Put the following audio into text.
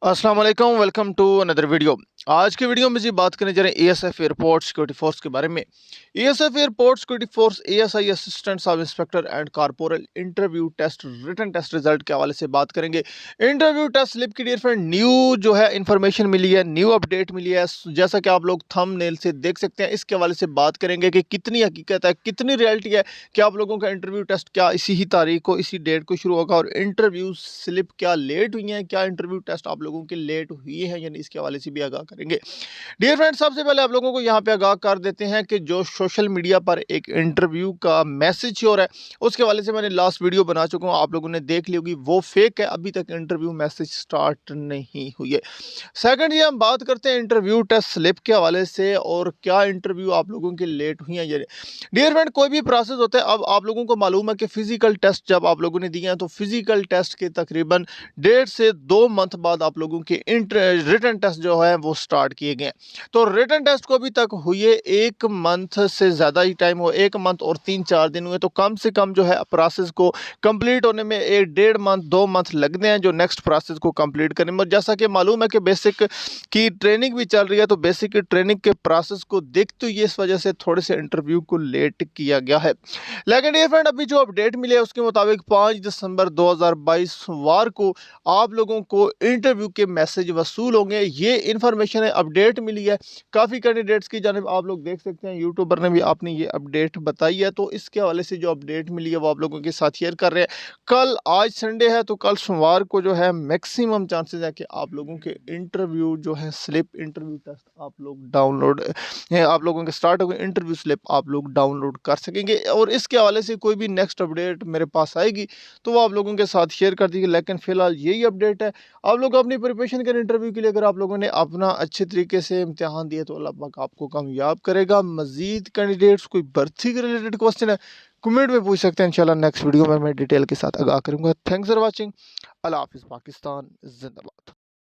अस्सलाम वालेकुम, welcome to another video. आज की वीडियो में जी बात करने जा रहे हैं एएसएफ एयरपोर्ट सिक्योरिटी फोर्स के बारे में। ASF airport security force ASI assistant sub inspector and corporal interview test written test result के हवाले से बात करेंगे। इंटरव्यू टेस्ट स्लिप की डियर फ्रेंड न्यू जो है इंफॉर्मेशन मिली है, न्यू अपडेट मिली है। जैसा कि आप लोग थंबनेल से देख सकते हैं, इसके हवाले से बात करेंगे कि कितनी हकीकत है, कितनी रियलिटी है कि आप लोगों का इंटरव्यू टेस्ट क्या इसी ही तारीख को, इसी डेट को शुरू होगा, और इंटरव्यू स्लिप क्या लेट हुई है, क्या इंटरव्यू टेस्ट आप लोगों के लेट हुई है, यानी इसके हवाले से भी आगाह करेंगे। डियर फ्रेंड, सबसे पहले आप लोगों को यहाँ पे आगाह कर देते हैं कि जो सोशल मीडिया पर एक इंटरव्यू का मैसेज हो रहा है, उसके हवाले से मैंने लास्ट वीडियो बना चुका हूँ, आप लोगों ने देख ली होगी। वो फेक है, अभी तक इंटरव्यू मैसेज स्टार्ट नहीं हुई है। सेकंड, ये हम बात करते हैं इंटरव्यू टेस्ट स्लिप के हवाले से, और क्या इंटरव्यू आप लोगों के लेट हुई है। डियर फ्रेंड, कोई भी प्रोसेस होता है, अब आप लोगों को मालूम है कि फिजिकल टेस्ट जब आप लोगों ने दिए हैं, तो फिजिकल टेस्ट के तकरीबन 1.5 से 2 मंथ बाद आप लोगों के रिटन टेस्ट जो है वो स्टार्ट किए गए हैं। तो रिटन टेस्ट को अभी तक हुए 1 मंथ से ज़्यादा ही टाइम हो, 1 मंथ और 3-4 दिन हुए। तो कम से कम जो है प्रोसेस को कंप्लीट होने में 1.5 मंथ 2 मंथ लगते हैं, जो नेक्स्ट प्रोसेस को कंप्लीट करने में। और जैसा कि मालूम है कि बेसिक की ट्रेनिंग भी चल रही है, तो बेसिक की ट्रेनिंग के प्रोसेस को देखते हुए इस वजह से थोड़े से इंटरव्यू को लेट किया गया है। लेकिन ये फ्रेंड, अभी जो अपडेट मिली है उसके मुताबिक 5 दिसंबर 2022 वार को आप लोगों को इंटरव्यू के मैसेज वसूल होंगे। ये इंफॉर्मेशन है, अपडेट मिली है काफ़ी कैंडिडेट्स की जानिब, आप लोग देख सकते हैं यूट्यूबर ने भी आपने ये अपडेट बताई है। तो इसके हवाले से जो अपडेट मिली है वो आप लोगों के साथ शेयर कर रहे हैं। कल, आज संडे है, तो कल सोमवार को जो है मैक्सिमम चांसेस है कि आप लोगों के इंटरव्यू जो है स्लिप, इंटरव्यू टेस्ट आप लोग डाउनलोड, आप लोगों के स्टार्ट हो गए, इंटरव्यू स्लिप आप लोग डाउनलोड कर सकेंगे। और इसके हवाले से कोई भी नेक्स्ट अपडेट मेरे पास आएगी तो वो आप लोगों के साथ शेयर कर दीजिए। लेकिन फिलहाल यही अपडेट है। आप लोग अपनी प्रिपरेशन करें इंटरव्यू के लिए। अगर आप लोगों ने अपना अच्छे तरीके से इम्तिहान दिया तो अल्लाह पाक आपको कामयाब करेगा। मजीद कैंडिडेट्स कोई भर्ती के रिलेटेड क्वेश्चन है, कमेंट में पूछ सकते हैं। इंशाल्लाह नेक्स्ट वीडियो में मैं डिटेल के साथ आगाह करूंगा। Thanks for watching. अल्लाह हाफिज़। पाकिस्तान जिंदाबाद।